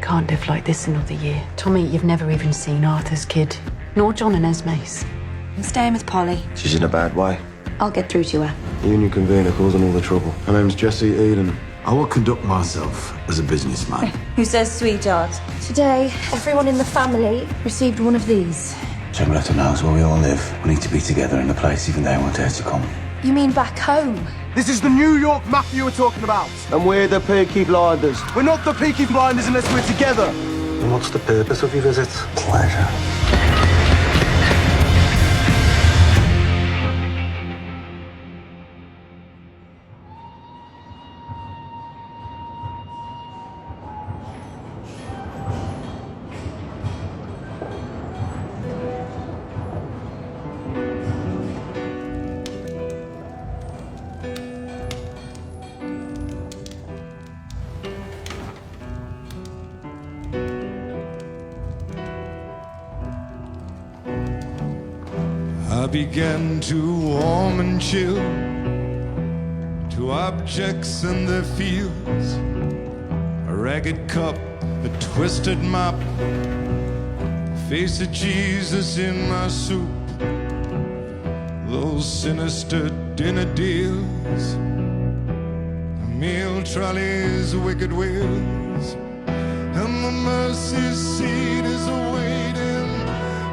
can't live like this another year. Tommy, you've never even seen Arthur's kid, nor John and Esme's. I'm staying with Polly. She's in a bad way. I'll get through to her. You and your convener causing all the trouble. My name's Jesse Eden. I will conduct myself as a businessman. Who says sweetheart? Today, everyone in the family received one of these. Trembleton knows where we all live. We need to be together in a place even they want her to come. You mean back home? This is the New York Mafia we're talking about. And we're the Peaky Blinders. We're not the Peaky Blinders unless we're together. And what's the purpose of your visit? Pleasure. I began to warm and chill to objects in their fields. A ragged cup, a twisted mop, face of Jesus in my soup. Those sinister dinner deals, meal trolleys, wicked wheels, and the mercy seat is awaiting.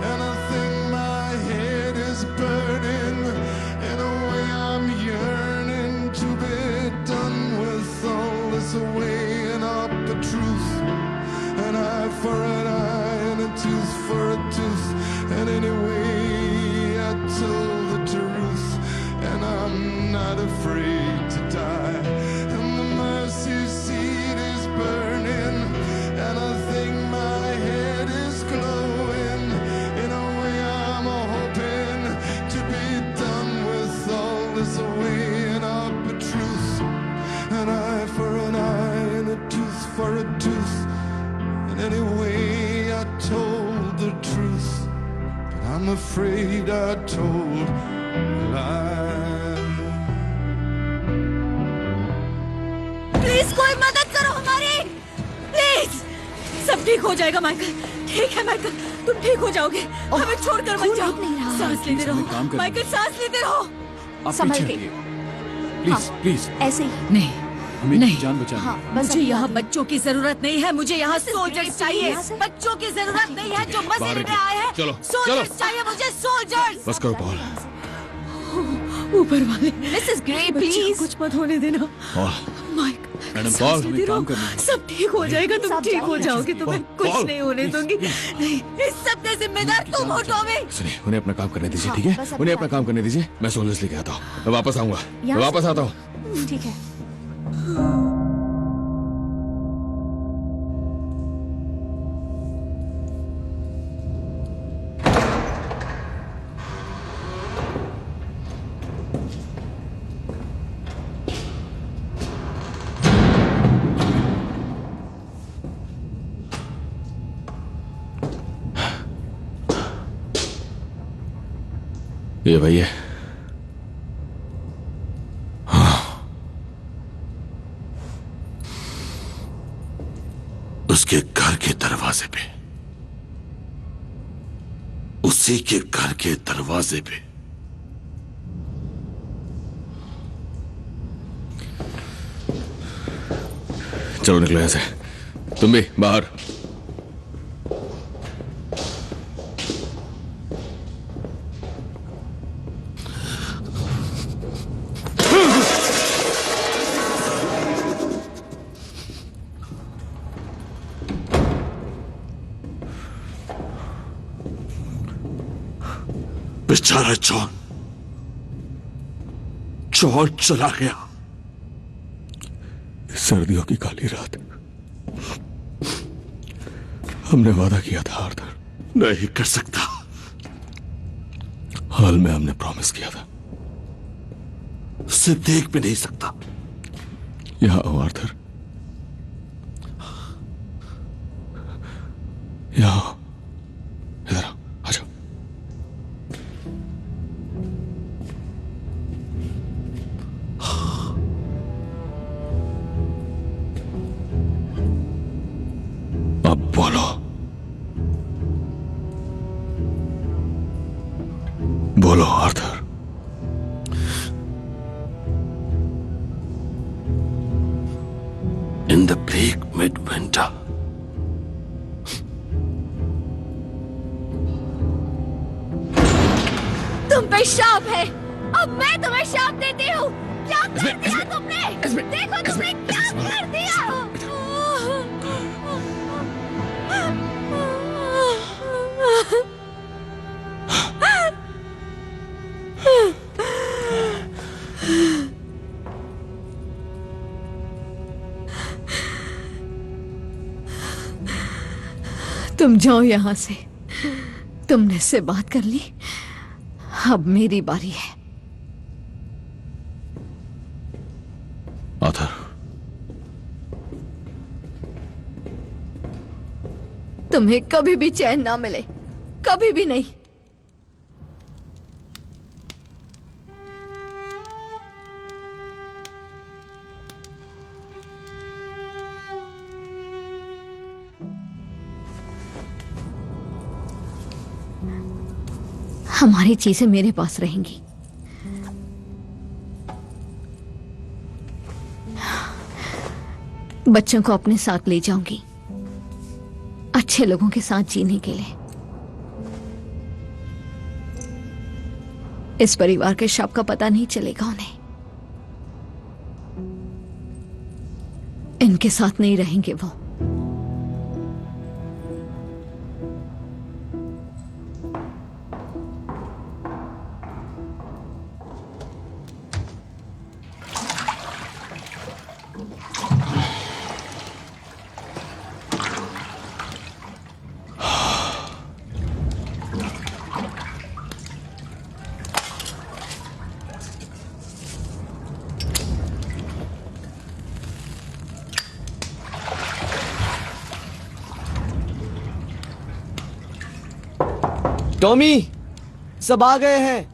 And I think my head is burning. In a way I'm yearning to be done with all this weighing up the truth. An eye for an eye and a tooth for a tooth. And anyway I told the truth, and I'm not afraid to die. And the mercy seat is burning, and I think my head is glowing. In a way I'm hoping to be done with all this weighing up the truth. An eye for an eye and a tooth for a tooth. And anyway I told the truth, but I'm afraid I told a lie. Please कोई मदद करो हमारी, please. सब ठीक हो जाएगा Michael, ठीक है माइकल, तुम ठीक हो जाओगे। हमें छोड़कर मत जाओ, सांस लेते रहो माइकल, सांस लेते रहो। संभल के। प्लीज प्लीज ऐसे ही। नहीं, हमें नहीं जान बचानी। हाँ, मुझे यहाँ बच्चों की जरूरत नहीं है, मुझे यहाँ सोल्जर्स चाहिए। बच्चों की जरूरत नहीं है जो मस्जिद में आए हैं। चलो, सोल्जर्स चाहिए मुझे, सोल्जर्स। बस करो पॉल। ऊपर वाले मिसेस ग्रे प्लीज कुछ मत होने देना। माइक मैडम पॉल, हमें काम करना है। सब ठीक हो जाएगा, तुम ठीक हो जाओगे, तुम्हें कुछ नहीं होने दूंगी। नहीं, इस सब के जिम्मेदार तुम हो टॉमी। सुनिए, उन्हें अपना काम करने दीजिए, ठीक है? उन्हें अपना काम करने दीजिए। मैं सोल्जर्स लेके आता हूँ, मैं वापस आऊंगा, मैं वापस आता हूँ। ठीक है। ये भाई है। उसके घर के दरवाजे पे, उसी के घर के दरवाजे पे। चलो निकलो यहाँ से, तुम भी बाहर। बेचारा जॉन चला गया। सर्दियों की काली रात, हमने वादा किया था आर्थर। नहीं कर सकता। हाल में हमने प्रॉमिस किया था। उसे देख भी नहीं सकता। यहां आओ आर्थर, यहां आओ, इधर आओ, आ जाओ। Seplik Midwinter. तुम पे शाप है। अब मैं तुम्हें शाप देती हूँ। क्या कर दिया तुमने? देखो तुमने क्या कर दिया। तुम जाओ यहाँ से। तुमने इससे बात कर ली, अब मेरी बारी है। आर्थर, तुम्हें कभी भी चैन ना मिले, कभी भी नहीं। हमारी चीजें मेरे पास रहेंगी। बच्चों को अपने साथ ले जाऊंगी, अच्छे लोगों के साथ जीने के लिए। इस परिवार के शव का पता नहीं चलेगा उन्हें। इनके साथ नहीं रहेंगे वो। टॉमी, सब आ गए हैं।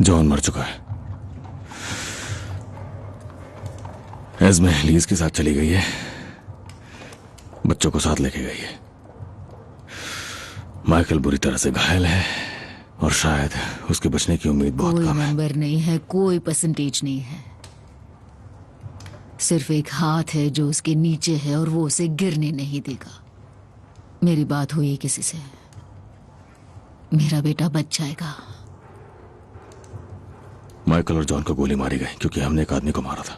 जॉन मर चुका है। एस्मे लीज के साथ चली गई है, बच्चों को साथ लेके गई है। माइकल बुरी तरह से घायल है और शायद उसके बचने की उम्मीद बहुत कोई कम है। नंबर नहीं है, कोई परसेंटेज नहीं है। सिर्फ एक हाथ है जो उसके नीचे है और वो उसे गिरने नहीं देगा। मेरी बात हुई किसी से, मेरा बेटा बच जाएगा। माइकल और जॉन को गोली मारी गई क्योंकि हमने एक आदमी को मारा था,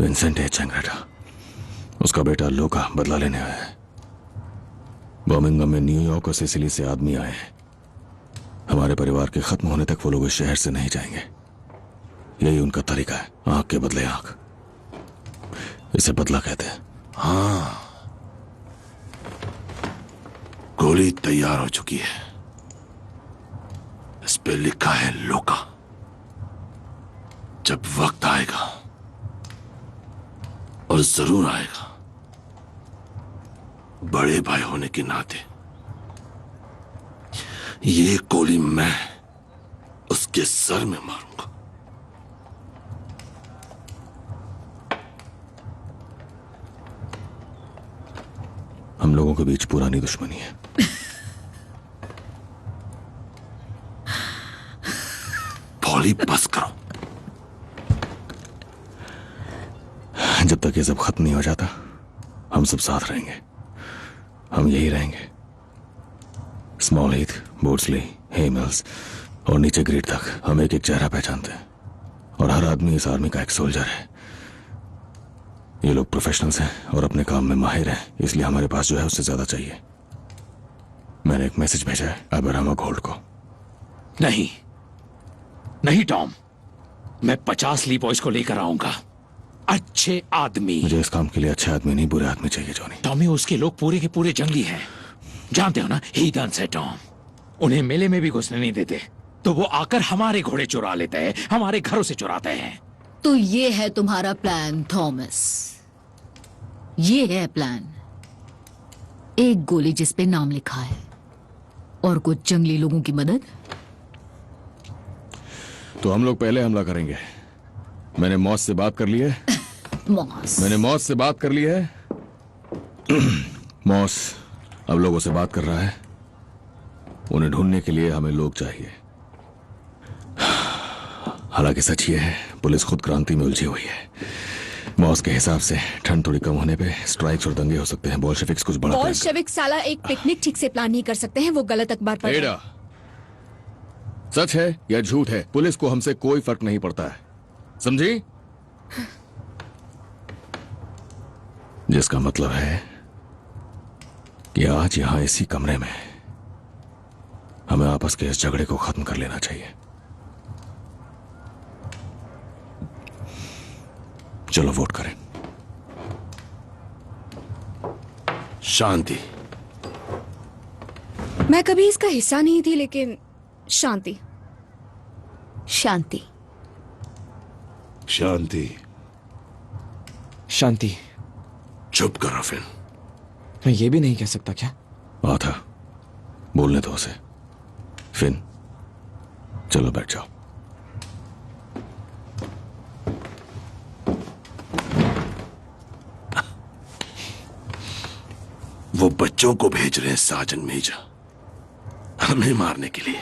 विंसेंट ए चैंग्रेटा। उसका बेटा लोका बदला लेने आया है। बर्मिंघम में न्यूयॉर्क और सिसिली से आदमी आए हैं। हमारे परिवार के खत्म होने तक वो लोग इस शहर से नहीं जाएंगे। यही उनका तरीका है, आंख के बदले आंख। इसे बदला कहते हैं। हाँ, गोली तैयार हो चुकी है। इस पे लिखा है लोका। जब वक्त आएगा, और जरूर आएगा, बड़े भाई होने के नाते ये गोली मैं उसके सर में मारूंगा। हम लोगों के बीच पुरानी दुश्मनी है। पॉली, बस करो। जब तक ये सब खत्म नहीं हो जाता, हम सब साथ रहेंगे। हम यही रहेंगे। स्मॉल हीथ, बोर्ड्सली, हेमल्स और नीचे ग्रिड तक हम एक एक चेहरा पहचानते हैं, और हर आदमी इस आर्मी का एक सोल्जर है। ये लोग प्रोफेशनल्स हैं और अपने काम में माहिर हैं, इसलिए हमारे पास जो है उससे ज्यादा चाहिए। मैंने एक मैसेज भेजा है अब्राहम गोल्ड को। नहीं, नहीं टॉम, मैं 50 ली बॉयज को लेकर आऊंगा, अच्छे आदमी। मुझे इस काम के लिए अच्छे आदमी नहीं, बुरे आदमी चाहिए जॉनी। टॉमी, उसके लोग पूरे के पूरे जंगली हैं, जानते हो ना, हीदन्स है टॉम। उन्हें मेले में भी घुसने नहीं देते, तो वो आकर हमारे घोड़े चुरा लेते हैं, हमारे घरों से चुराते हैं। तो ये है तुम्हारा प्लान थॉमस, ये है प्लान। एक गोली जिस पे नाम लिखा है और कुछ जंगली लोगों की मदद। तो हम लोग पहले हमला करेंगे। मैंने मौत से बात कर ली है। मैंने मौत से बात कर ली है। मौस अब लोगों से बात कर रहा है। उन्हें ढूंढने के लिए हमें लोग चाहिए। हालांकि सच ये है, पुलिस खुद क्रांति में उलझी हुई है। मौस के हिसाब से ठंड थोड़ी कम होने पे स्ट्राइक्स और दंगे हो सकते हैं। बोल्शेविक्स कुछ बड़ा बोल्शेविक साला एक पिकनिक ठीक से प्लान नहीं कर सकते हैं, वो गलत अखबार पढ़ रहे हैं। सच है या झूठ है, पुलिस को हमसे कोई फर्क नहीं पड़ता है, समझी? जिसका मतलब है कि आज यहां इसी कमरे में हमें आपस के इस झगड़े को खत्म कर लेना चाहिए। चलो वोट करें। शांति। मैं कभी इसका हिस्सा नहीं थी, लेकिन शांति। शांति। शांति। शांति। चुप करो फिर। मैं ये भी नहीं कह सकता क्या? था बोलने दो उसे। फिन, चलो बैठ जाओ। वो बच्चों को भेज रहे हैं साजन मेजा, हमें मारने के लिए।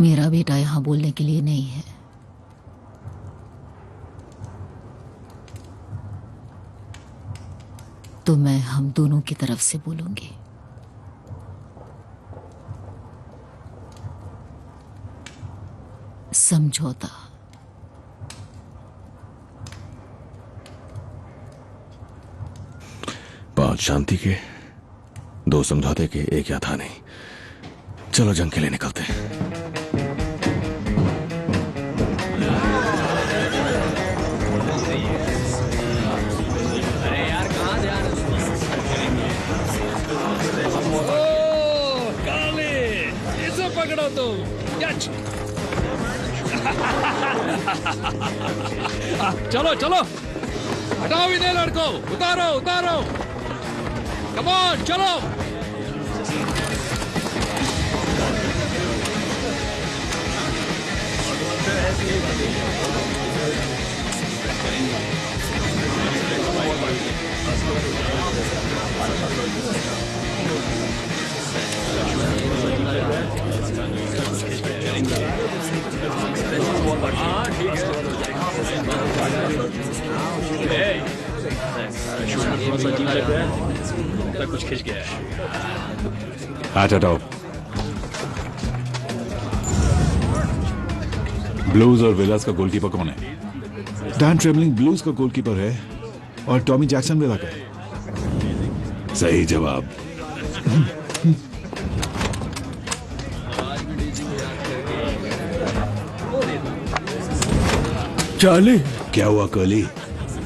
मेरा बेटा यहां बोलने के लिए नहीं है। तो मैं हम दोनों की तरफ से बोलूंगी। समझौता। पांच शांति के, 2 समझौते के, 1 या था नहीं। चलो जंग के लिए निकलते हैं। अरे यार कहां जा रहे हो? काले, इसे पकड़ो तुम। चलो चलो, हटाओ इन्हें लड़को, उतारो उतारो, कम ऑन चलो। कुछ खिंच गया है। हाथ हटाओ। ब्लूज और विलास का गोलकीपर कौन है? डैन ट्रेवलिंग ब्लूज का गोलकीपर है और टॉमी जैक्सन विला का। सही जवाब। चार्ली, क्या हुआ कर्ली?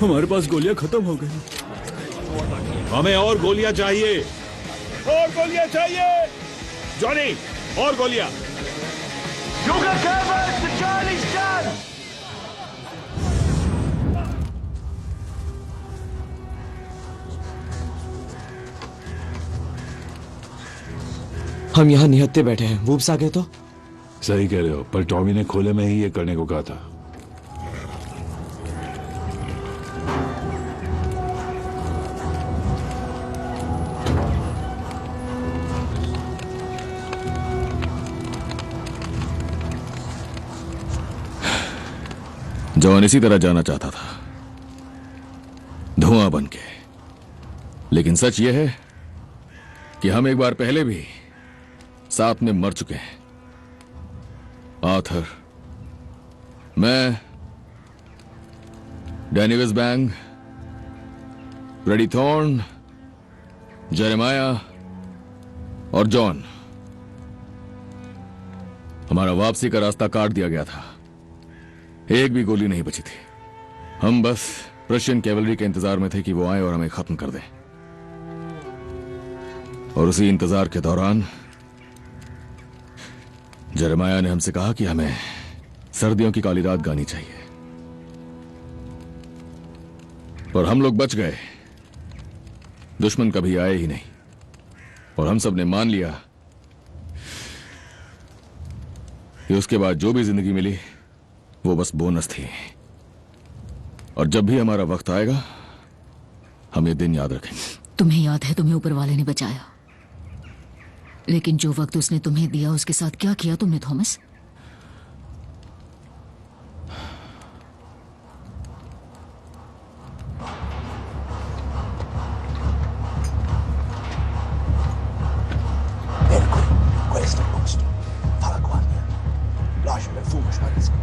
हमारे पास गोलियां खत्म हो गई। हमें और गोलियां चाहिए। और गोलियां चाहिए। जॉनी, और गोलियां। You got covered. The Charlie's done. हम यहाँ निहत्ते बैठे हैं, वूप्स आ गए तो? सही कह रहे हो, पर टॉमी ने खोले में ही ये करने को कहा था। जॉन इसी तरह जाना चाहता था, धुआं बन के। लेकिन सच यह है कि हम एक बार पहले भी साथ में मर चुके हैं। आर्थर, मैं, डैनी विज़बैंग, फ्रेडी थॉर्न, जेरेमाया और जॉन, हमारा वापसी का रास्ता काट दिया गया था। एक भी गोली नहीं बची थी। हम बस रशियन कैवलरी के इंतजार में थे कि वो आए और हमें खत्म कर दें। और उसी इंतजार के दौरान जरमाया ने हमसे कहा कि हमें सर्दियों की काली रात गानी चाहिए। और हम लोग बच गए। दुश्मन कभी आए ही नहीं। और हम सब ने मान लिया कि उसके बाद जो भी जिंदगी मिली वो बस बोनस थी। और जब भी हमारा वक्त आएगा हम ये दिन याद रखेंगे। तुम्हें याद है तुम्हें ऊपर वाले ने बचाया, लेकिन जो वक्त उसने तुम्हें दिया उसके साथ क्या किया तुमने Thomas? Questo posto fa la guardia. Lascia il fumo sparisco.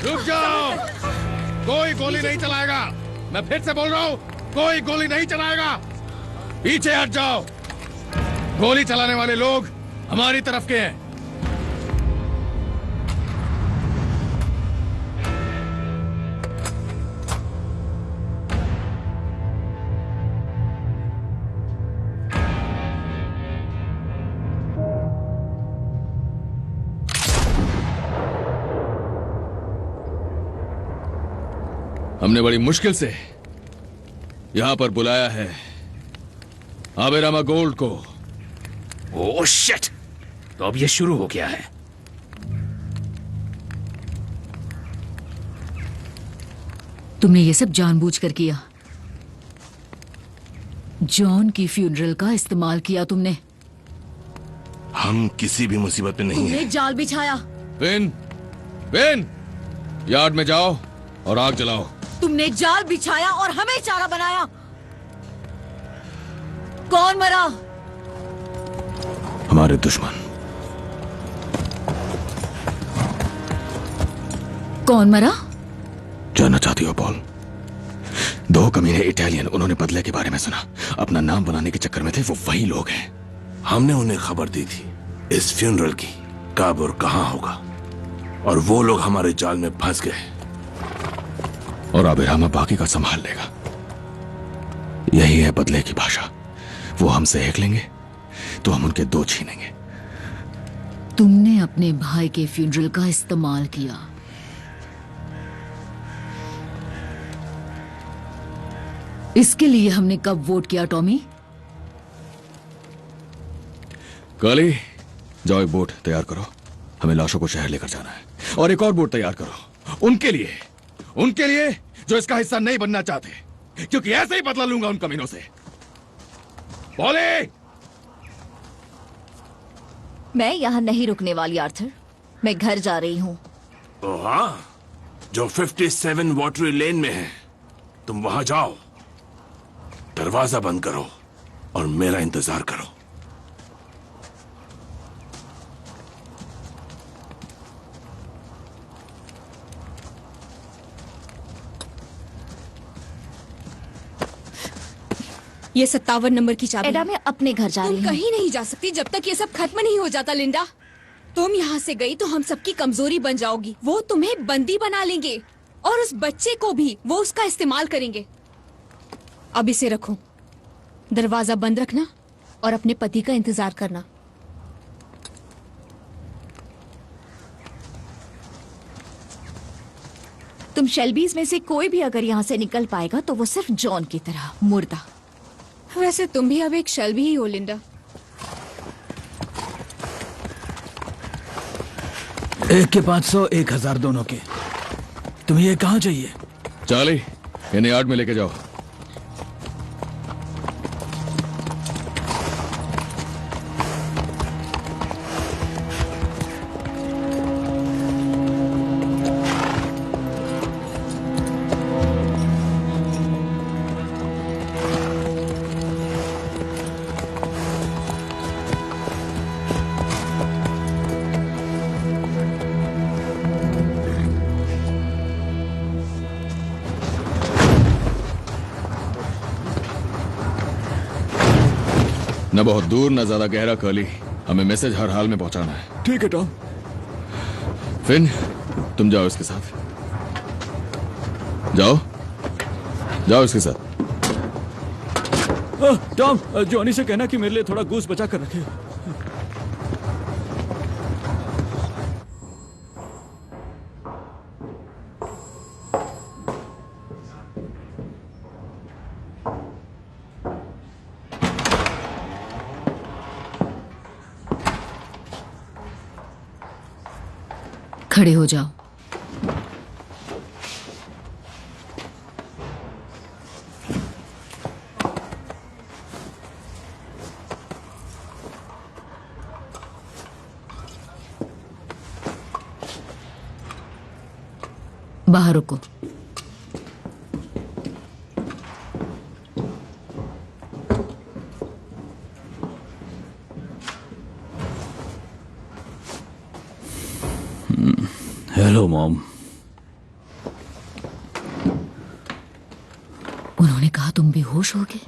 रुक जाओ! कोई गोली नहीं चलाएगा। मैं फिर से बोल रहा हूं, कोई गोली नहीं चलाएगा। पीछे हट जाओ। गोली चलाने वाले लोग हमारी तरफ के हैं। हमने बड़ी मुश्किल से यहां पर बुलाया है आबेरामा गोल्ड को। Oh shit! तो अब ये शुरू हो गया है। तुमने ये सब जानबूझकर किया। जॉन की फ्यूनरल का इस्तेमाल किया तुमने। हम किसी भी मुसीबत में नहीं हैं। जाल बिछाया। विन, यार्ड में जाओ और आग जलाओ। तुमने जाल बिछाया और हमें चारा बनाया। कौन मरा? हमारे दुश्मन। कौन मरा? जानना चाहती हो पॉल? 2 कमीने इटालियन, उन्होंने बदले के बारे में सुना। अपना नाम बनाने के चक्कर में थे। वो वही लोग हैं। हमने उन्हें खबर दी थी इस फ्यूनरल की कब और कहां होगा, और वो लोग हमारे जाल में फंस गए। और आबेरामा बाकी का संभाल लेगा। यही है बदले की भाषा। वो हमसे 1 लेंगे तो हम उनके 2 छीनेंगे। तुमने अपने भाई के फ्यूनरल का इस्तेमाल किया। इसके लिए हमने कब वोट किया टॉमी? काली, जाओ एक बोट तैयार करो। हमें लाशों को शहर लेकर जाना है। और एक और बोट तैयार करो उनके लिए जो इसका हिस्सा नहीं बनना चाहते, क्योंकि ऐसे ही बदला लूंगा उन कमीनों से। बोले! मैं यहाँ नहीं रुकने वाली आर्थर। मैं घर जा रही हूँ। हाँ, जो 57 वाटरी लेन में है, तुम वहां जाओ, दरवाजा बंद करो और मेरा इंतजार करो। ये 57 नंबर की चाबी। एडा, मैं अपने घर जा रही हूँ। कहीं नहीं जा सकती जब तक ये सब खत्म नहीं हो जाता लिंडा। तुम यहाँ से गई तो हम सबकी कमजोरी बन जाओगी। वो तुम्हें बंदी बना लेंगे और उस बच्चे को भी वो उसका इस्तेमाल करेंगे। अब इसे रखो, दरवाजा बंद रखना और अपने पति का इंतजार करना। तुम शेल्बीज में से कोई भी अगर यहाँ से निकल पाएगा तो वो सिर्फ जॉन की तरह मुर्दा। वैसे तुम भी अब एक शेल्बी ही हो लिंडा। एक के 500, 1000 दोनों के। तुम्हें ये कहाँ चाहिए? चार्ली, इन्हें यार्ड में लेके जाओ। न बहुत दूर न ज्यादा गहरा कर्ली, हमें मैसेज हर हाल में पहुंचाना है। ठीक है टॉम। फिन, तुम जाओ इसके साथ। जाओ जाओ इसके साथ। टॉम, जॉनी से कहना कि मेरे लिए थोड़ा गूस बचा कर रखे। खड़े हो जाओ। बाहर रुको। Hello mom. उन्होंने कहा तुम बेहोश हो गए।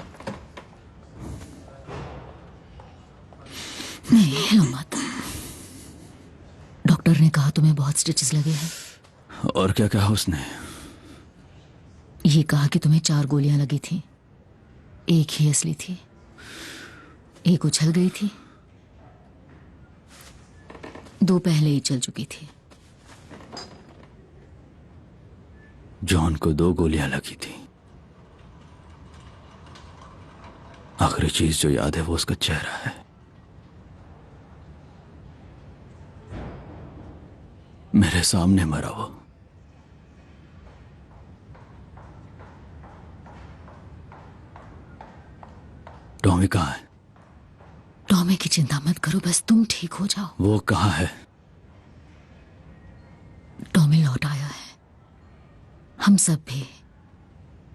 नहीं, हिलो मत। डॉक्टर ने कहा तुम्हें बहुत स्टिचेस लगे हैं। और क्या कहा उसने? ये कहा कि तुम्हें 4 गोलियां लगी थी, एक ही असली थी, एक उछल गई थी, 2 पहले ही चल चुकी थी। जॉन को 2 गोलियां लगी थी। आखिरी चीज जो याद है वो उसका चेहरा है। मेरे सामने मरा वो। टॉमी कहाँ है? टॉमी की चिंता मत करो, बस तुम ठीक हो जाओ। वो कहाँ है? टॉमी लौट आया है। हम सब भी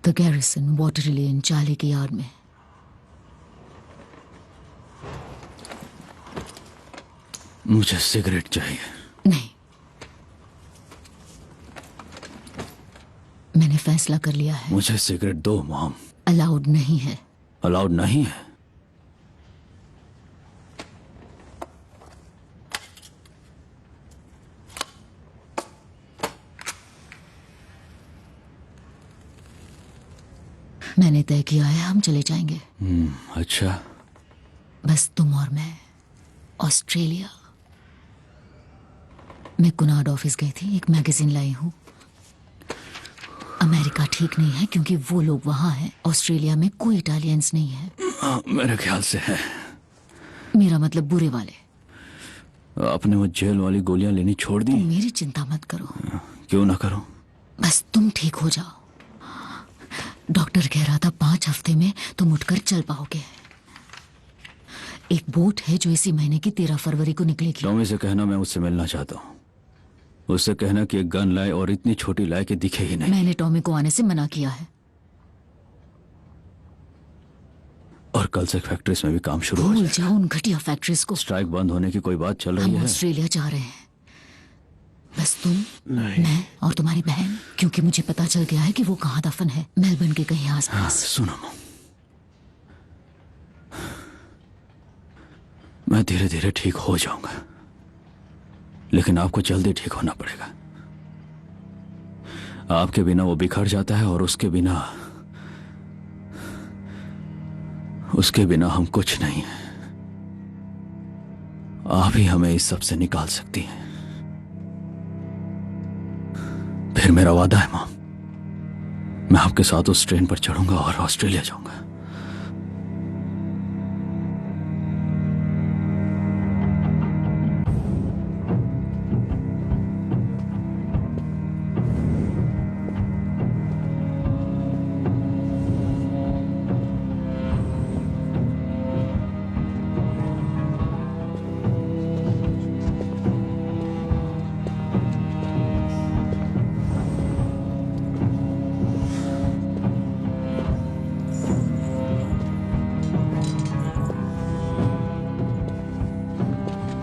the garrison water lane Charlie के यार्ड में। मुझे सिगरेट चाहिए। नहीं, मैंने फैसला कर लिया है। मुझे सिगरेट दो मॉम। अलाउड नहीं है। अलाउड नहीं है? मैंने तय किया है, हम चले जाएंगे। अच्छा। बस तुम और मैं। ऑस्ट्रेलिया। मैं कुनार्ड ऑफिस गई थी, एक मैगजीन लाई हूं। अमेरिका ठीक नहीं है क्योंकि वो लोग वहां हैं। ऑस्ट्रेलिया में कोई इटालियंस नहीं है। मेरे ख्याल से है। मेरा मतलब बुरे वाले। आपने वो जेल वाली गोलियां लेनी छोड़ दी? तुम मेरी चिंता मत करो। क्यों ना करो? बस तुम ठीक हो जाओ। डॉक्टर कह रहा था 5 हफ्ते में तुम उठकर चल पाओगे। एक बोट है जो इसी महीने की 13 फरवरी को निकलेगी। टॉमी से कहना मैं उससे मिलना चाहता हूँ। उससे कहना कि एक गन लाए और इतनी छोटी लाए कि दिखे ही नहीं। मैंने टॉमी को आने से मना किया है। और कल से फैक्ट्रीज में भी काम शुरू हो भूल जाएगा। जाओ उन घटिया फैक्ट्रीज को। स्ट्राइक बंद होने की कोई बात चल रही हम है? ऑस्ट्रेलिया जा रहे हैं। बस तुम, मैं और तुम्हारी बहन, क्योंकि मुझे पता चल गया है कि वो कहाँ दफन है। मेलबर्न के कहीं आसपास। सुनो, मैं धीरे धीरे ठीक हो जाऊंगा। लेकिन आपको जल्दी ठीक होना पड़ेगा। आपके बिना वो बिखर जाता है और उसके बिना हम कुछ नहीं हैं। आप ही हमें इस सब से निकाल सकती हैं। फिर मेरा वादा है मॉम, मैं आपके साथ उस ट्रेन पर चढ़ूंगा और ऑस्ट्रेलिया जाऊंगा।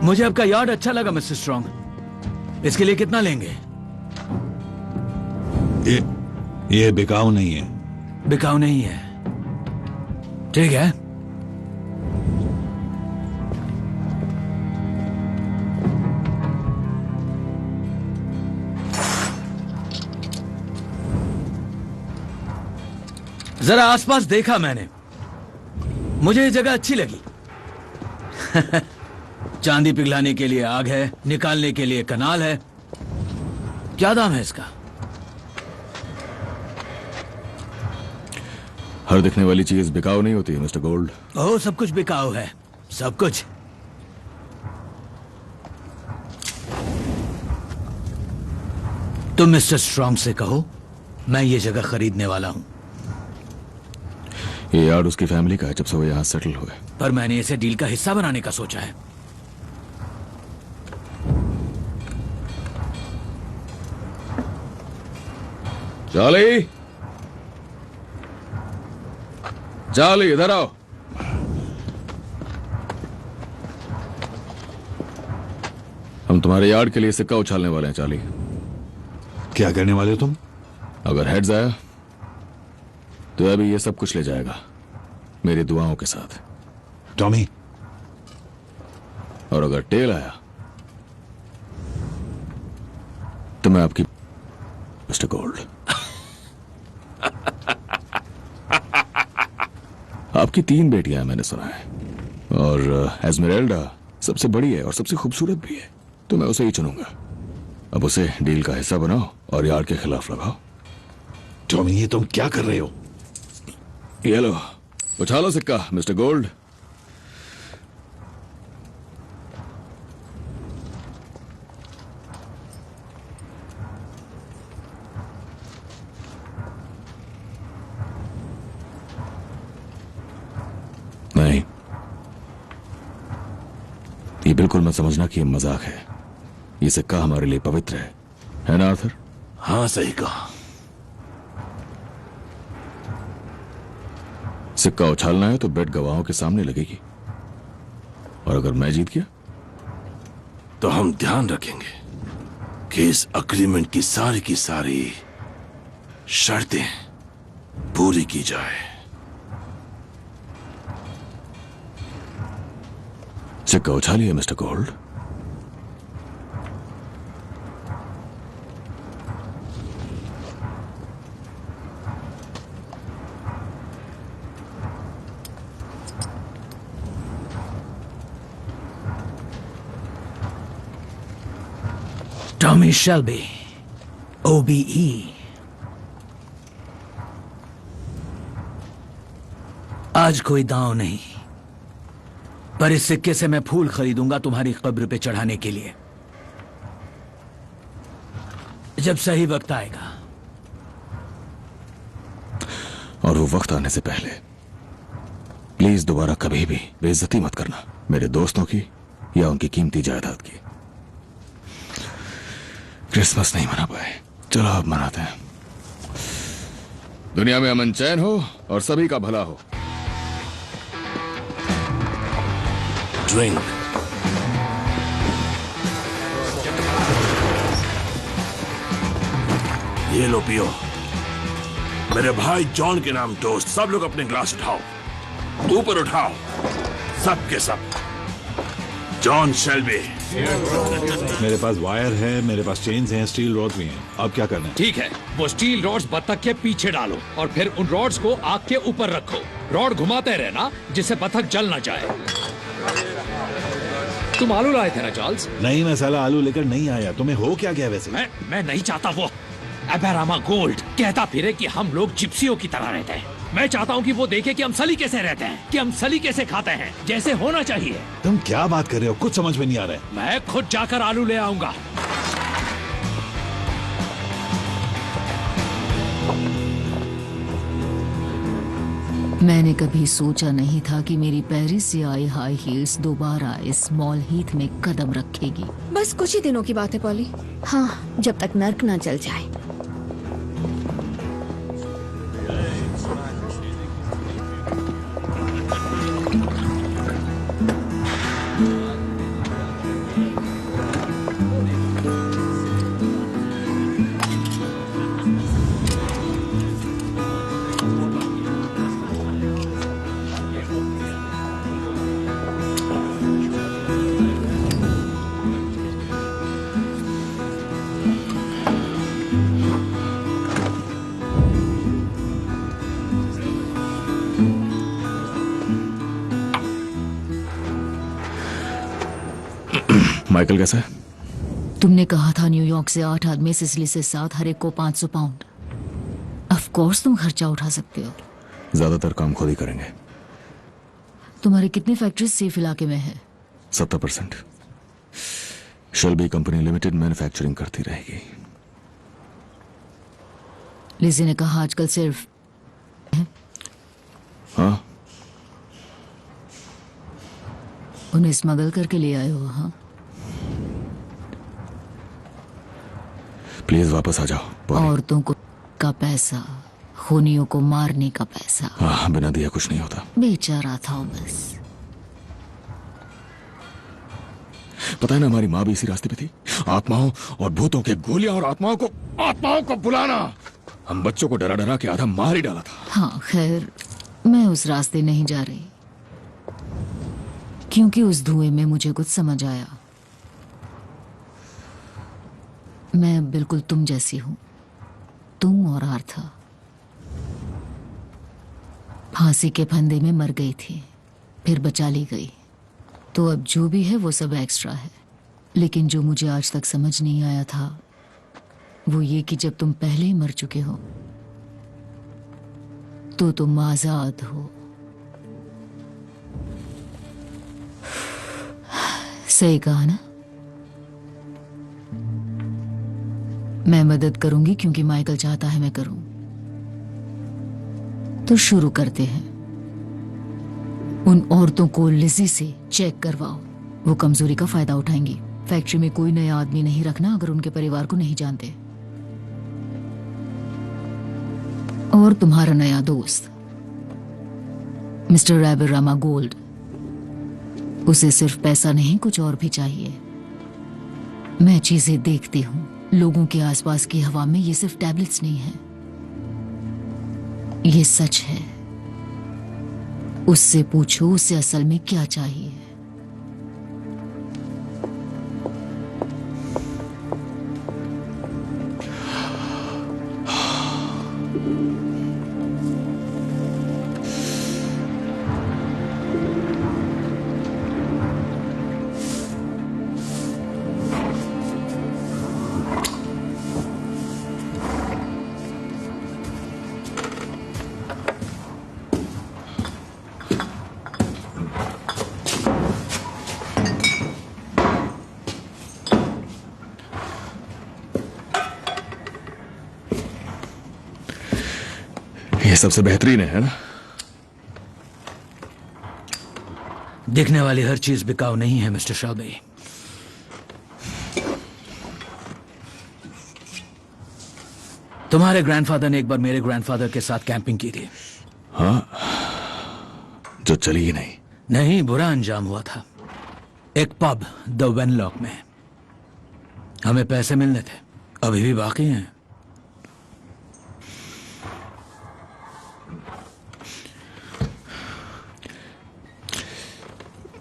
मुझे आपका यार्ड अच्छा लगा मिस्टर स्ट्रॉन्ग। इसके लिए कितना लेंगे? ये बिकाऊ नहीं है। बिकाऊ नहीं है, ठीक है। जरा आसपास देखा मैंने, मुझे ये जगह अच्छी लगी। चांदी पिघलाने के लिए आग है, निकालने के लिए कनाल है। क्या दाम है इसका? हर दिखने वाली चीज बिकाऊ नहीं होती मिस्टर गोल्ड। ओह, सब कुछ बिकाऊ है, सब कुछ। तुम मिस्टर स्ट्रॉन्ग से कहो मैं ये जगह खरीदने वाला हूं। ये यार्ड उसकी फैमिली का है जब से वो यहां सेटल हुए। पर मैंने इसे डील का हिस्सा बनाने का सोचा है। चार्ली, चार्ली इधर आओ। हम तुम्हारे यार्ड के लिए सिक्का उछालने वाले हैं चार्ली। क्या करने वाले हो तुम? अगर हेड्स आया तो अभी ये सब कुछ ले जाएगा मेरी दुआओं के साथ, टॉमी। और अगर टेल आया तो मैं आपकी मिस्टर गोल्ड। आपकी 3 बेटियां हैं मैंने सुना है, और एस्मेराल्डा सबसे बड़ी है और सबसे खूबसूरत भी है, तो मैं उसे ही चुनूंगा। अब उसे डील का हिस्सा बनाओ और यार्ड के खिलाफ लगाओ। टॉमी, ये तुम क्या कर रहे हो? ये लो, उछालो सिक्का मिस्टर गोल्ड। नहीं, ये बिल्कुल मत समझना कि ये मजाक है। ये सिक्का हमारे लिए पवित्र है ना आर्थर? हाँ, सही कहा। सिक्का उछालना है तो बेट गवाहों के सामने लगेगी, और अगर मैं जीत गया तो हम ध्यान रखेंगे कि इस अग्रीमेंट की सारी शर्तें पूरी की जाए। सिक्का उछालिए mister Gold. Tommy Shelby, OBE। आज कोई दांव नहीं, पर इस सिक्के से मैं फूल खरीदूंगा तुम्हारी कब्र पे चढ़ाने के लिए, जब सही वक्त आएगा। और वो वक्त आने से पहले प्लीज दोबारा कभी भी बेइज्जती मत करना मेरे दोस्तों की या उनकी कीमती जायदाद की। क्रिसमस नहीं मना पाए, चलो अब मनाते हैं। दुनिया में अमन चैन हो और सभी का भला हो। ड्रिंक। ये लो पियो। मेरे भाई जॉन के नाम टोस्ट। सब लोग अपने ग्लास उठाओ, ऊपर उठाओ, सब के सब। John Shelby. मेरे पास वायर है, मेरे पास चेन्स हैं, स्टील रॉड्स भी हैं। अब क्या करना है? ठीक है, वो स्टील रॉड्स बत्तख के पीछे डालो और फिर उन रॉड्स को आग के ऊपर रखो। रॉड घुमाते रहना जिससे बत्तख जल ना जाए। तुम आलू लाए थे ना चार्ल्स? नहीं, मैं साला आलू लेकर नहीं आया। तुम्हें हो क्या गया वैसे? मैं नहीं चाहता वो एबेरामा गोल्ड कहता फिरे कि हम लोग जिप्सियों की तरह रहते हैं। मैं चाहता हूँ कि वो देखे कि हम सलीके से रहते हैं, कि हम सलीके से खाते हैं, जैसे होना चाहिए। तुम क्या बात कर रहे हो? कुछ समझ में नहीं आ रहा है। मैं खुद जाकर आलू ले आऊंगा। मैंने कभी सोचा नहीं था कि मेरी पेरिस से आई हाई हील्स दोबारा इस स्मॉल हीथ में कदम रखेगी। बस कुछ ही दिनों की बात है पॉली। हाँ, जब तक नर्क ना जल जाए। माइकल कैसा है? तुमने कहा था न्यूयॉर्क से 8 आदमी, सिसिली से 7, हर एक को 500 पाउंड। ऑफ कोर्स तुम खर्चा उठा सकते हो। ज्यादातर काम खुद ही करेंगे। तुम्हारे कितने फैक्ट्रीज सेफ इलाके में है? 70%। शेल्बी कंपनी लिमिटेड मैन्युफैक्चरिंग करती रहेगी। लिजी ने कहा आजकल सिर्फ हाँ, उन्हें स्मगल करके ले आए हो? हाँ, प्लीज वापस आ जाओ। औरतों को का पैसा, खूनियों को मारने का पैसा। हाँ, बिना दिया कुछ नहीं होता। बेचारा थॉमस। पता है ना, हमारी माँ भी इसी रास्ते पे थी। आत्माओं और भूतों के गोलियां और आत्माओं को बुलाना। हम बच्चों को डरा डरा के आधा मार ही डाला था। हाँ, खैर मैं उस रास्ते नहीं जा रही, क्योंकि उस धुएं में मुझे कुछ समझ आया। मैं बिल्कुल तुम जैसी हूं। तुम और आर्था फांसी के फंदे में मर गई थी, फिर बचा ली गई। तो अब जो भी है वो सब एक्स्ट्रा है। लेकिन जो मुझे आज तक समझ नहीं आया था वो ये कि जब तुम पहले ही मर चुके हो तो तुम आजाद हो। सही कहा ना? मैं मदद करूंगी क्योंकि माइकल चाहता है मैं करूं। तो शुरू करते हैं। उन औरतों को लिजी से चेक करवाओ, वो कमजोरी का फायदा उठाएंगी। फैक्ट्री में कोई नया आदमी नहीं रखना अगर उनके परिवार को नहीं जानते। और तुम्हारा नया दोस्त मिस्टर एबेरामा गोल्ड, उसे सिर्फ पैसा नहीं कुछ और भी चाहिए। मैं चीजें देखती हूं। लोगों के आसपास की हवा में ये सिर्फ टैबलेट्स नहीं है, ये सच है। उससे पूछो उसे असल में क्या चाहिए। ये सबसे बेहतरीन है ना? दिखने वाली हर चीज बिकाऊ नहीं है मिस्टर शेल्बी। तुम्हारे ग्रैंडफादर ने एक बार मेरे ग्रैंडफादर के साथ कैंपिंग की थी। हाँ, जो चली ही नहीं। नहीं, बुरा अंजाम हुआ था। एक पब द वेनलॉक में। हमें पैसे मिलने थे, अभी भी बाकी हैं।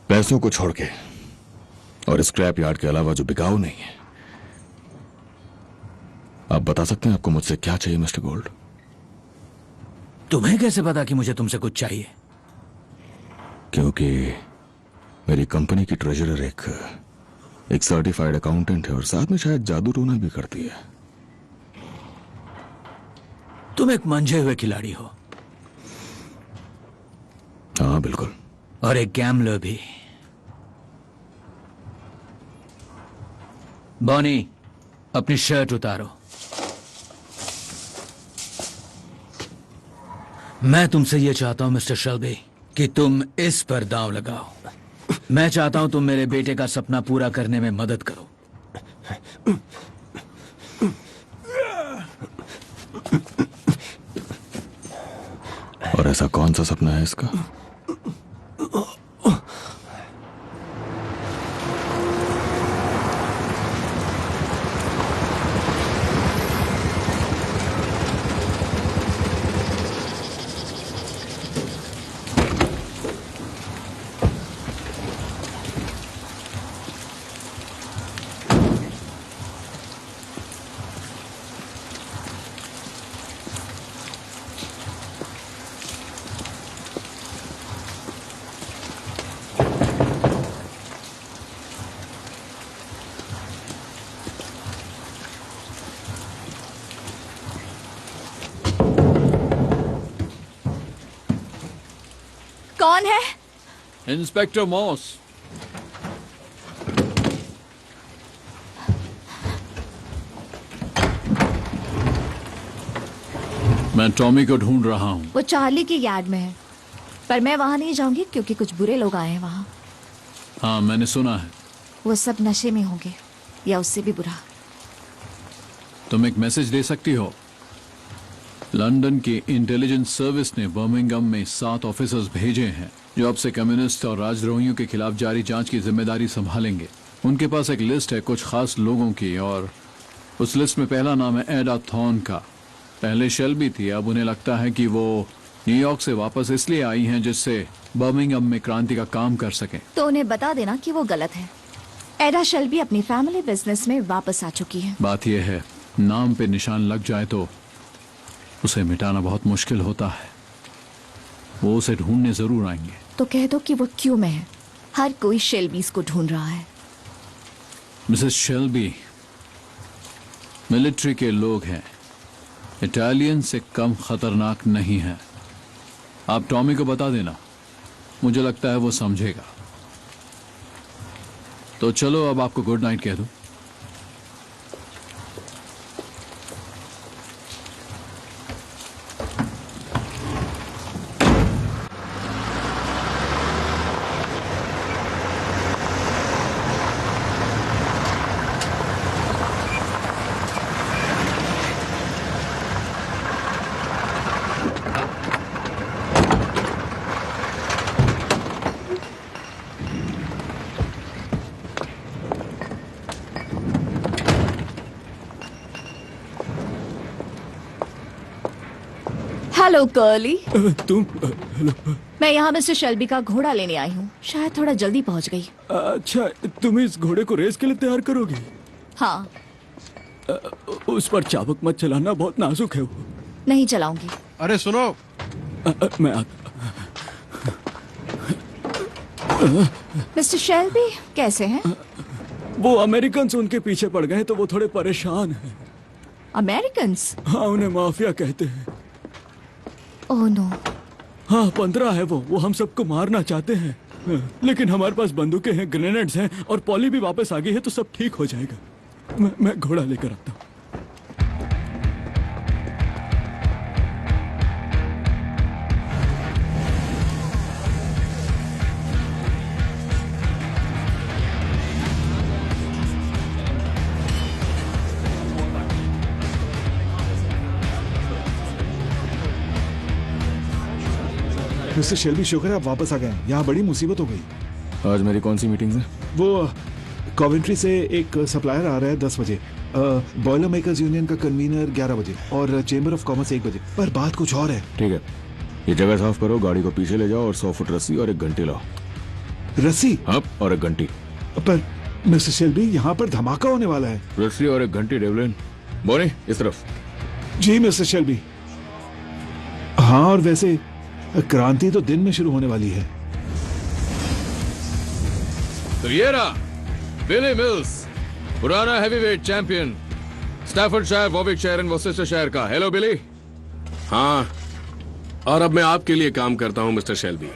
पैसों को छोड़ के और स्क्रैप यार्ड के अलावा जो बिकाऊ नहीं है। आप बता सकते हैं आपको मुझसे क्या चाहिए मिस्टर गोल्ड? तुम्हें कैसे पता कि मुझे तुमसे कुछ चाहिए? क्योंकि मेरी कंपनी की ट्रेजरर एक सर्टिफाइड अकाउंटेंट है और साथ में शायद जादू टोना भी करती है। तुम एक मंझे हुए खिलाड़ी हो। हाँ बिल्कुल। और एक गैम्बलर भी। बॉनी, अपनी शर्ट उतारो। मैं तुमसे यह चाहता हूं मिस्टर शेल्बी कि तुम इस पर दांव लगाओ। मैं चाहता हूं तुम मेरे बेटे का सपना पूरा करने में मदद करो। और ऐसा कौन सा सपना है इसका? कौन है? Inspector moss. मैं टॉमी को ढूंढ रहा हूं। वो चार्ली के यार्ड में है, पर मैं वहां नहीं जाऊंगी क्योंकि कुछ बुरे लोग आए हैं वहां। हाँ मैंने सुना है। वो सब नशे में होंगे या उससे भी बुरा। तुम एक मैसेज दे सकती हो? लंदन की इंटेलिजेंस सर्विस ने बर्मिंघम में 7 ऑफिसर्स भेजे हैं जो अब से कम्युनिस्ट और राजद्रोहियों के खिलाफ जारी जांच की जिम्मेदारी संभालेंगे। उनके पास एक लिस्ट है कुछ खास लोगों की और उस लिस्ट में पहला नाम है एडा थॉर्न का। पहले शेल्बी थी, अब उन्हें लगता है कि वो न्यूयॉर्क से वापस इसलिए आई हैं जिससे बर्मिंघम में क्रांति का काम कर सकें। तो उन्हें बता देना कि वो गलत है। एडा शेल्बी अपनी फैमिली बिजनेस में वापस आ चुकी है। बात यह है, नाम पे निशान लग जाए तो उसे मिटाना बहुत मुश्किल होता है। वो उसे ढूंढने जरूर आएंगे। तो कह दो कि वो क्यों में है। हर कोई शेल्बीज को ढूंढ रहा है। मिसेस शेल्बी मिलिट्री के लोग हैं, इटालियन से कम खतरनाक नहीं है। आप टॉमी को बता देना, मुझे लगता है वो समझेगा। तो चलो अब आपको गुड नाइट कह दूं। Hello curly. तुम? मैं यहाँ मिस्टर शेल्बी का घोड़ा लेने आई हूँ। शायद थोड़ा जल्दी पहुँच गई। अच्छा, तुम इस घोड़े को रेस के लिए तैयार करोगी? हाँ। उस पर चाबुक मत चलाना, बहुत नाजुक है वो। नहीं चलाऊंगी। अरे सुनो। मैं मिस्टर शेल्बी कैसे हैं? वो अमेरिकन उनके पीछे पड़ गए तो वो थोड़े परेशान हैं। अमेरिकन्स? हाँ, उन्हें माफिया कहते हैं। Oh no. हाँ, 15 है वो हम सबको मारना चाहते हैं, लेकिन हमारे पास बंदूकें हैं, ग्रेनेड्स हैं और पॉली भी वापस आ गई है तो सब ठीक हो जाएगा। मैं घोड़ा लेकर आता हूँ। मिस्टर शेल्बी, शुक्र है आप वापस आ गए। यहाँ बड़ी मुसीबत हो गई। आज मेरी कौन सी मीटिंग्स है? वो कॉवेंट्री से एक सप्लायर आ रहा है 10 बजे, बॉयलर मेकर्स यूनियन का कन्वीनर 11 बजे और चेंबर ऑफ कॉमर्स 1 बजे। पर बात कुछ और है। ठीक है, ये जगह साफ करो, गाड़ी को पीछे ले जाओ और 100 फुट रस्सी और एक घंटी लाओ। रस्सी? हाँ, और एक घंटी। पर मिस्टर शेल्बी, यहाँ पर धमाका होने वाला है। रस्सी और एक घंटी, डेवलिन। बोनी, इस तरफ। जी मिस्टर शेल्बी। हाँ, और वैसे क्रांति तो दिन में शुरू होने वाली है। तो ये रहा बिली मिल्स, पुराना हैवीवेट चैंपियन, स्टैफर्डशायर, वॉविकशायर एंड वॉसेस्टरशायर का। हेलो बिली। हाँ, और अब मैं आपके लिए काम करता हूं मिस्टर शेल्बी,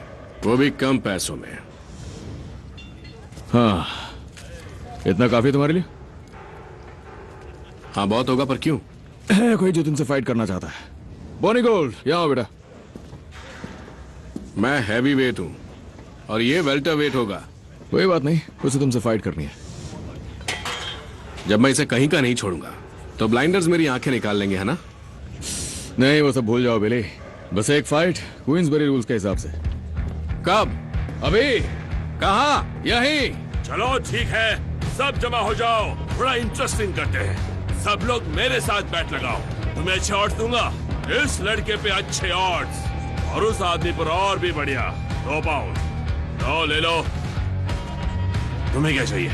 वो भी कम पैसों में। हाँ, इतना काफी तुम्हारे लिए? हाँ, बहुत होगा, पर क्यों? है कोई जो तुमसे फाइट करना चाहता है। बॉनी गोल्ड, यहाँ बेटा। मैं हैवी वेट हूं और ये वेल्टर वेट होगा। कोई बात नहीं, उसे तुमसे फाइट करनी है। जब मैं इसे कहीं का नहीं छोड़ूंगा तो ब्लाइंडर्स मेरी आंखें निकाल लेंगे, है ना? नहीं, वो सब भूल जाओ बिली। बस एक फाइट क्वींसबरी रूल्स के हिसाब से। कब? अभी। कहाँ? यहीं। चलो ठीक है, सब जमा हो जाओ, थोड़ा इंटरेस्टिंग करते हैं। सब लोग मेरे साथ बैठ लगाओ, तुम्हें अच्छे ऑड्स दूंगा। इस लड़के पे अच्छे ऑड्स और उस आदमी पर और भी बढ़िया। 2 पाउंड। लो ले लो। तुम्हें क्या चाहिए?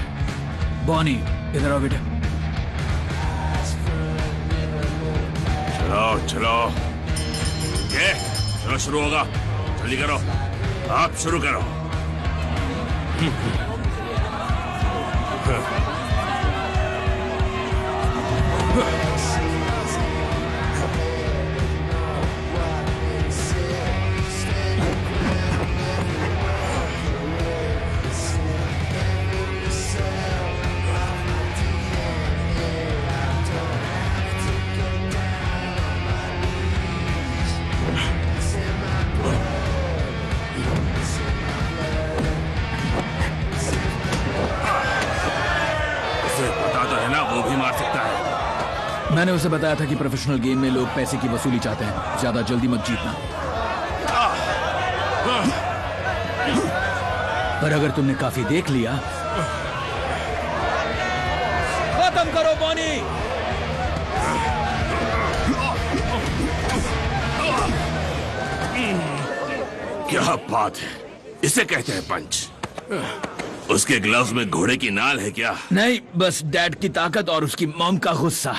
बॉनी, इधर आओ बेटा। चलो चलो, ये चलो शुरू होगा। जल्दी करो, आप शुरू करो। मैंने उसे बताया था कि प्रोफेशनल गेम में लोग पैसे की वसूली चाहते हैं, ज्यादा जल्दी मत जीतना। पर अगर तुमने काफी देख लिया, खत्म करो बॉनी। क्या बात है, इसे कहते हैं पंच। उसके ग्लव्स में घोड़े की नाल है क्या? नहीं, बस डैड की ताकत और उसकी मॉम का गुस्सा।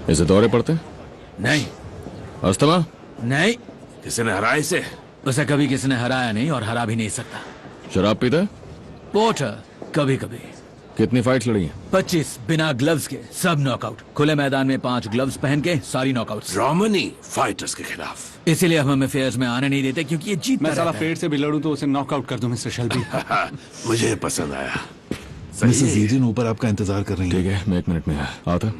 इसे दौरे पड़ते हैं? नहीं। अस्थमा? नहीं। किसी ने हराया इसे? उसे कभी किसी ने हराया नहीं और हरा भी नहीं सकता। शराब पीता है? पोर्टर, कभी कभी। कितनी फाइट्स लड़ी हैं? 25 बिना ग्लव्स के, सब नॉकआउट। खुले मैदान में 5 ग्लव्स पहन के सारी नॉकआउट्स। रोमनी फाइटर्स के खिलाफ। इसीलिए हम हमें फेयर्स में आने नहीं देते, क्योंकि ये जीतता मैं साला पेट से भी लड़ूं तो उसे नॉकआउट कर दूं मिस्टर शेल्बी। मुझे पसंद आया। मिसेस ईडन ऊपर आपका इंतजार कर रही है। ठीक है, मैं 1 मिनट में आता।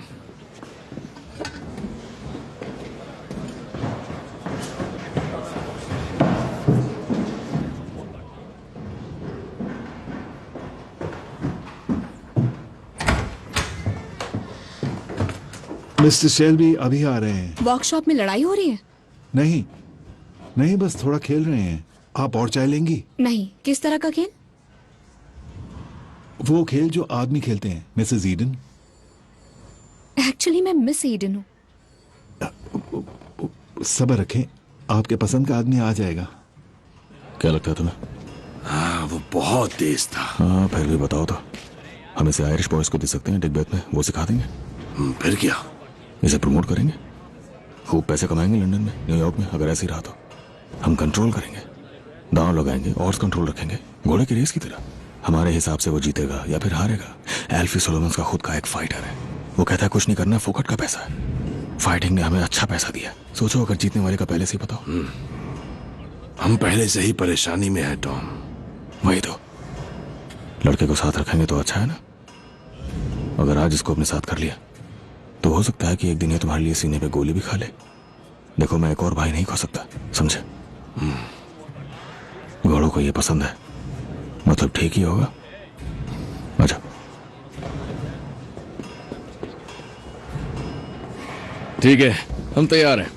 मिस्टर शेल्बी अभी आ रहे हैं। वर्कशॉप में लड़ाई हो रही है? नहीं नहीं, बस थोड़ा खेल रहे हैं। आप और चाय लेंगी? नहीं। किस तरह का खेल? वो खेल जो आदमी खेलते हैं मिसेस ईडन। एक्चुअली मैं मिस ईडन हूँ। सब्र रखें, आपके पसंद का आदमी आ जाएगा। क्या लगता है तुम्हें? हाँ, वो बहुत तेज था। हाँ, फिर भी बताओ तो। हम इसे आयरिश बॉयज को दे सकते हैं डिगबैथ में, वो सिखा देंगे। फिर क्या? इसे प्रमोट करेंगे, खूब पैसे कमाएंगे लंदन में, न्यूयॉर्क में। अगर ऐसे ही रहा तो हम कंट्रोल करेंगे, दांव लगाएंगे और कंट्रोल रखेंगे, घोड़े की रेस की तरह। हमारे हिसाब से वो जीतेगा या फिर हारेगा। एल्फी सोलोमन्स का खुद का एक फाइटर है, वो कहता है कुछ नहीं करना, फोकट का पैसा है। फाइटिंग ने हमें अच्छा पैसा दिया। सोचो अगर जीतने वाले का पहले से ही बताओ। हम पहले से ही परेशानी में है टॉम। वही तो, लड़के को साथ रखेंगे तो अच्छा है ना। अगर आज इसको अपने साथ कर लिया तो हो सकता है कि एक दिन ये तुम्हारे लिए सीने पे गोली भी खा ले। देखो, मैं एक और भाई नहीं खो सकता, समझे? घोड़ों को ये पसंद है, मतलब ठीक ही होगा। अच्छा, ठीक है, हम तैयार हैं।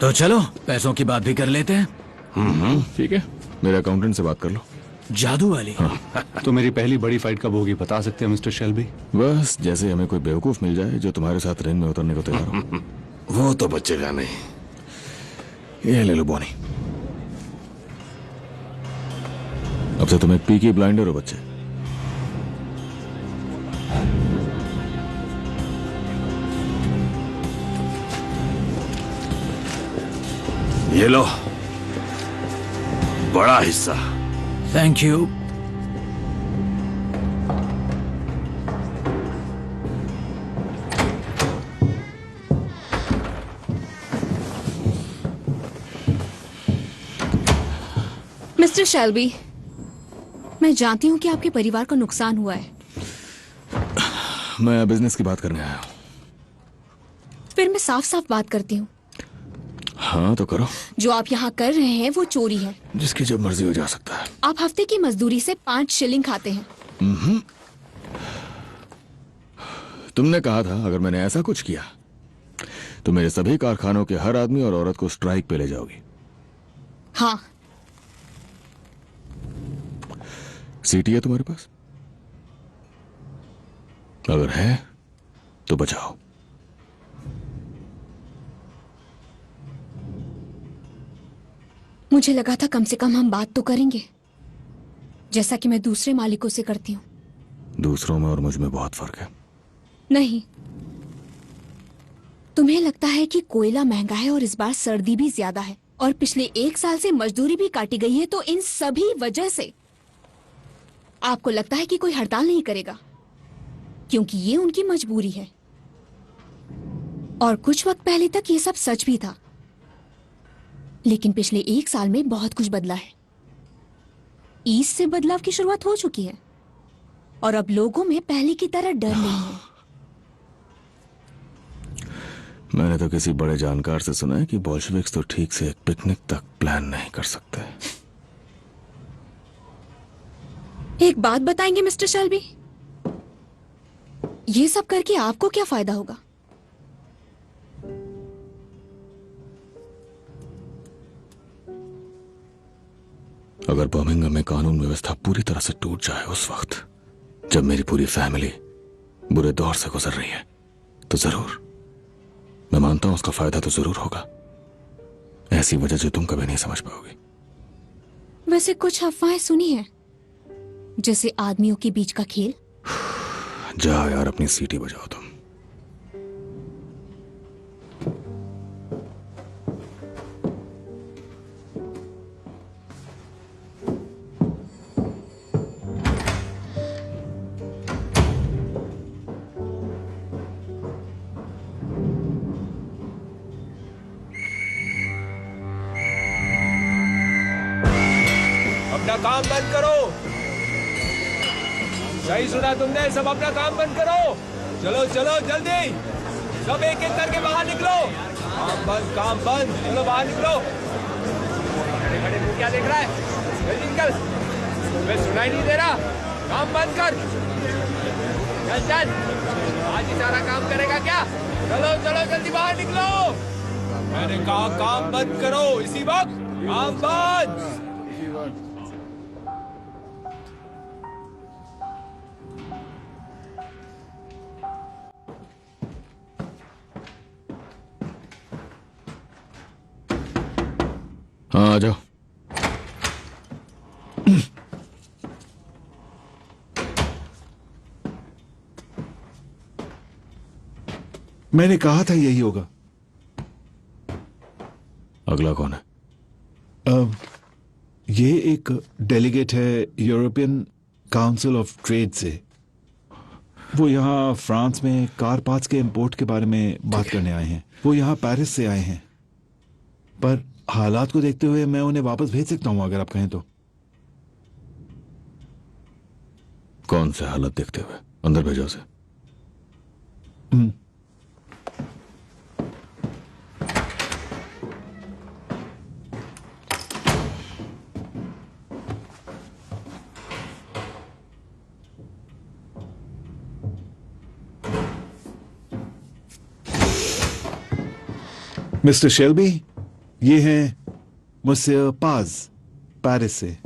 तो चलो पैसों की बात भी कर लेते हैं। ठीक है, मेरे अकाउंटेंट से बात कर लो। जादू वाली? हाँ। तो मेरी पहली बड़ी फाइट कब होगी बता सकते हैं मिस्टर शेल्बी? बस जैसे हमें कोई बेवकूफ मिल जाए जो तुम्हारे साथ रेन में उतरने को तैयार हो। वो तो बचेगा नहीं। ये ले लो बॉनी। अब से तुम एक पीकी ब्लाइंडर हो बच्चे। ये लो बड़ा हिस्सा। Thank you. मिस्टर शेल्बी, मैं जानती हूँ कि आपके परिवार को नुकसान हुआ है। मैं बिजनेस की बात करने आया हूँ। फिर मैं साफ साफ बात करती हूँ। हाँ तो करो। जो आप यहाँ कर रहे हैं वो चोरी है। जिसकी जब मर्जी हो जा सकता है। आप हफ्ते की मजदूरी से 5 शिलिंग खाते हैं। तुमने कहा था अगर मैंने ऐसा कुछ किया तो मेरे सभी कारखानों के हर आदमी और औरत को स्ट्राइक पे ले जाओगी। हाँ। सीटी है तुम्हारे पास? अगर है तो बचाओ। मुझे लगा था कम से कम हम बात तो करेंगे, जैसा कि मैं दूसरे मालिकों से करती हूँ। दूसरों में और मुझ में बहुत फर्क है। नहीं, तुम्हें लगता है कि कोयला महंगा है और इस बार सर्दी भी ज्यादा है और पिछले 1 साल से मजदूरी भी काटी गई है, तो इन सभी वजह से आपको लगता है कि कोई हड़ताल नहीं करेगा क्योंकि ये उनकी मजबूरी है। और कुछ वक्त पहले तक ये सब सच भी था, लेकिन पिछले 1 साल में बहुत कुछ बदला है। ईस्ट से बदलाव की शुरुआत हो चुकी है और अब लोगों में पहले की तरह डर नहीं है। मैंने तो किसी बड़े जानकार से सुना है कि बोल्शेविक्स तो ठीक से एक पिकनिक तक प्लान नहीं कर सकते। एक बात बताएंगे मिस्टर शेल्बी, ये सब करके आपको क्या फायदा होगा? अगर बर्मिंघम में कानून व्यवस्था पूरी तरह से टूट जाए उस वक्त जब मेरी पूरी फैमिली बुरे दौर से गुजर रही है, तो जरूर, मैं मानता हूं उसका फायदा तो जरूर होगा। ऐसी वजह जो तुम कभी नहीं समझ पाओगी। वैसे कुछ अफवाहें सुनी है, जैसे आदमियों के बीच का खेल। जाओ यार, अपनी सीटी बजाओ तुम। अपना काम बंद करो। सही सुना तुमने, सब अपना काम बंद करो। चलो चलो जल्दी, सब एक एक करके बाहर निकलो। काम बंद, काम बंद, चलो बाहर निकलो। खड़े खड़े मुंह क्या देख रहा है? जल्दी निकल, तुम्हें सुनाई नहीं दे रहा? काम बंद कर। चल चल, आज ही सारा काम करेगा क्या? चलो चलो जल्दी बाहर निकलो। मैंने कहा काम बंद करो इसी वक्त। काम बंद। हाँ आ जाओ। मैंने कहा था यही होगा। अगला कौन है? ये एक डेलीगेट है यूरोपियन काउंसिल ऑफ ट्रेड से। वो यहाँ फ्रांस में कार पार्ट्स के इंपोर्ट के बारे में बात करने आए हैं। वो यहाँ पेरिस से आए हैं, पर हालात को देखते हुए मैं उन्हें वापस भेज सकता हूँ अगर आप कहें तो। कौन से हालत देखते हुए? अंदर भेजो उसे। मिस्टर शेल्बी, ये हैं मुझसे पाज, पेरिस से।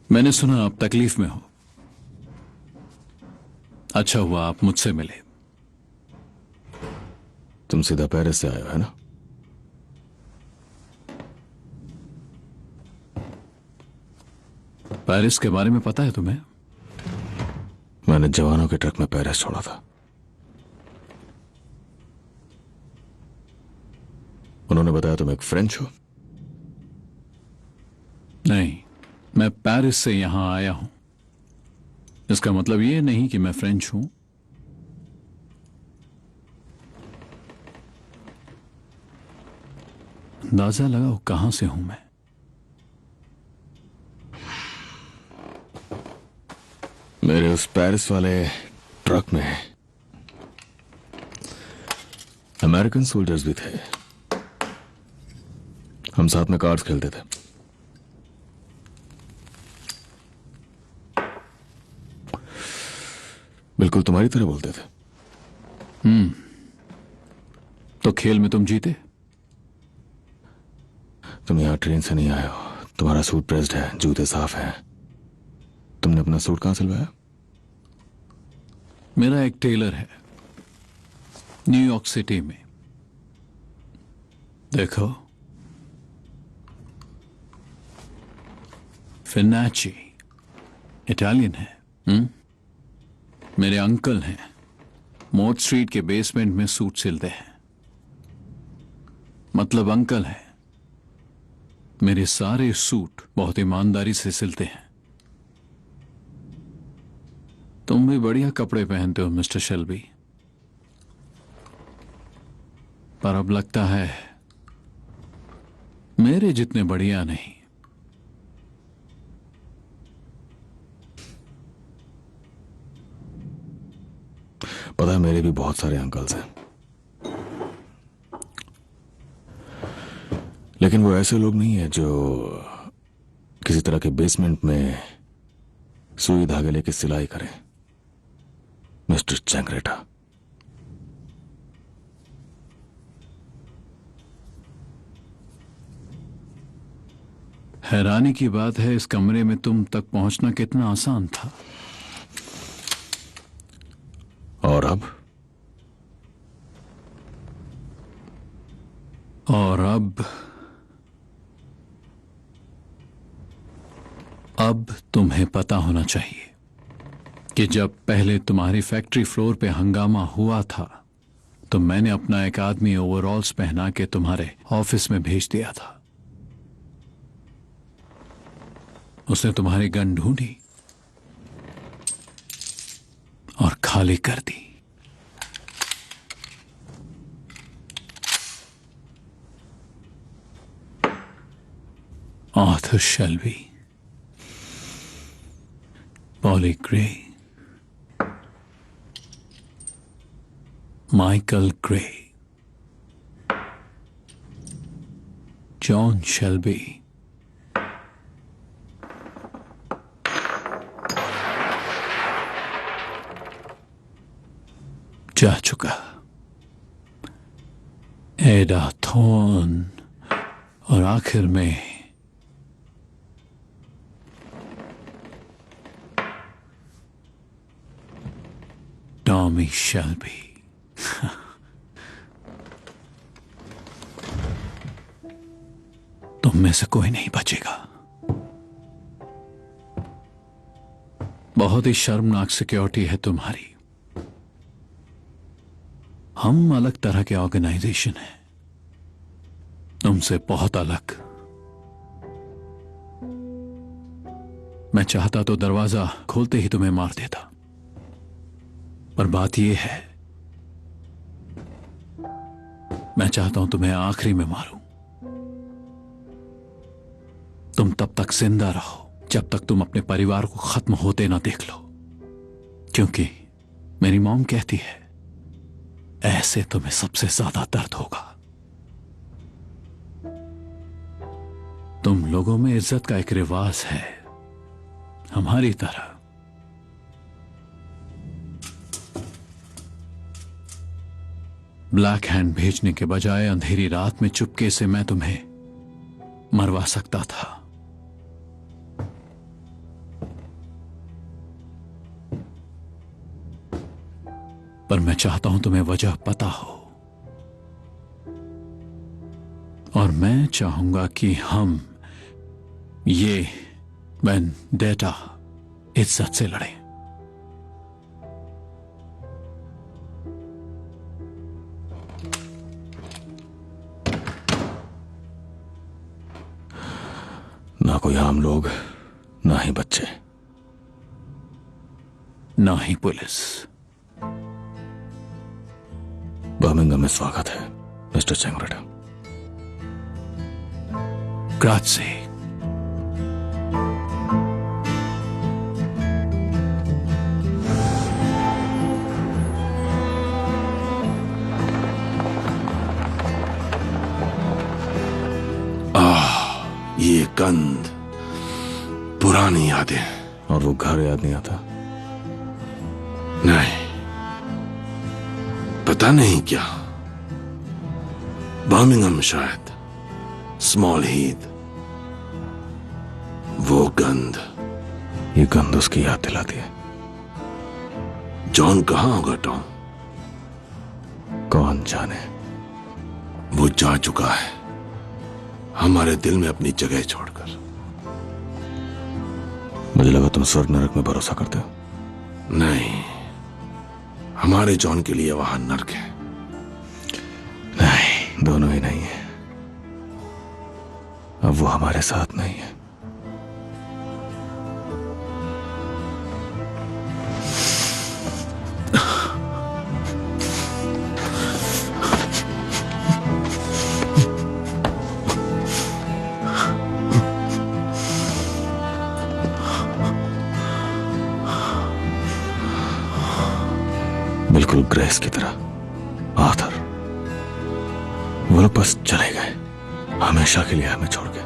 मैंने सुना आप तकलीफ में हो। अच्छा हुआ आप मुझसे मिले। तुम सीधा पेरिस से आए हो है ना? पेरिस के बारे में पता है तुम्हें? मैंने जवानों के ट्रक में पेरिस छोड़ा था। उन्होंने बताया तुम एक फ्रेंच हो। नहीं, मैं पेरिस से यहां आया हूं। इसका मतलब यह नहीं कि मैं फ्रेंच हूं। अंदाजा लगाओ कहां से हूं मैं। मेरे उस पेरिस वाले ट्रक में अमेरिकन सोल्जर्स भी थे। हम साथ में कार्ड्स खेलते थे। बिल्कुल तुम्हारी तरह बोलते थे। तो खेल में तुम जीते? तुम यहां ट्रेन से नहीं आए हो। तुम्हारा सूट प्रेस्ड है, जूते साफ हैं। तुमने अपना सूट कहां सिलवाया? मेरा एक टेलर है न्यूयॉर्क सिटी में। देखो, फिनाची इटालियन है। मेरे अंकल हैं, मोट स्ट्रीट के बेसमेंट में सूट सिलते हैं। मतलब अंकल है, मेरे सारे सूट बहुत ईमानदारी से सिलते हैं। तुम भी बढ़िया कपड़े पहनते हो मिस्टर शेल्बी, पर अब लगता है मेरे जितने बढ़िया नहीं। पता है, मेरे भी बहुत सारे अंकल्स हैं, लेकिन वो ऐसे लोग नहीं है जो किसी तरह के बेसमेंट में सुई धागे लेके सिलाई करें। मिस्टर चैंग्रेटा, हैरानी की बात है, इस कमरे में तुम तक पहुंचना कितना आसान था। और अब तुम्हें पता होना चाहिए कि जब पहले तुम्हारी फैक्ट्री फ्लोर पे हंगामा हुआ था तो मैंने अपना एक आदमी ओवरऑल्स पहना के तुम्हारे ऑफिस में भेज दिया था। उसने तुम्हारी गन ढूंढी और खाली कर दी। Arthur Shelby, Polly Gray, Michael Gray, John Shelby, जा चुका। एडा थॉर्न और आखिर में टॉमी शेल्बी। तुम में से कोई नहीं बचेगा। बहुत ही शर्मनाक सिक्योरिटी है तुम्हारी। हम अलग तरह के ऑर्गेनाइजेशन हैं, तुमसे बहुत अलग। मैं चाहता तो दरवाजा खोलते ही तुम्हें मार देता, पर बात यह है मैं चाहता हूं तुम्हें आखिरी में मारूं। तुम तब तक जिंदा रहो जब तक तुम अपने परिवार को खत्म होते ना देख लो, क्योंकि मेरी मॉम कहती है ऐसे तुम्हें सबसे ज्यादा दर्द होगा। तुम लोगों में इज्जत का एक रिवाज है, हमारी तरह। ब्लैक हैंड भेजने के बजाय अंधेरी रात में चुपके से मैं तुम्हें मरवा सकता था। पर मैं चाहता हूं तुम्हें वजह पता हो, और मैं चाहूंगा कि हम ये वेंडेटा, इज्जत से लड़े। ना कोई आम लोग, ना ही बच्चे, ना ही पुलिस। बर्मिंघम में स्वागत है मिस्टर चेंगरेटा। ग्राzie। ये गंध, पुरानी यादें। और वो घर याद नहीं आता? नहीं, पता नहीं क्या, बर्मिंघम शायद, स्मॉल हीथ, वो गंध। ये गंध उसकी याद दिलाती है। जॉन कहाँ होगा टॉम? कौन जाने। वो जा चुका है हमारे दिल में अपनी जगह छोड़कर। मुझे लगा तुम स्वर्ग नरक में भरोसा करते हो। नहीं, हमारे जॉन के लिए वहां नरक है। नहीं, दोनों ही नहीं है। अब वो हमारे साथ नहीं है। बिल्कुल ग्रेस की तरह। आर्थर, वो लोग बस चले गए हमेशा के लिए हमें छोड़ के।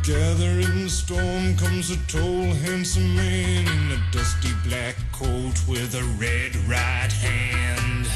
Gathering storm comes a tall, handsome man in a dusty black coat with a red right hand.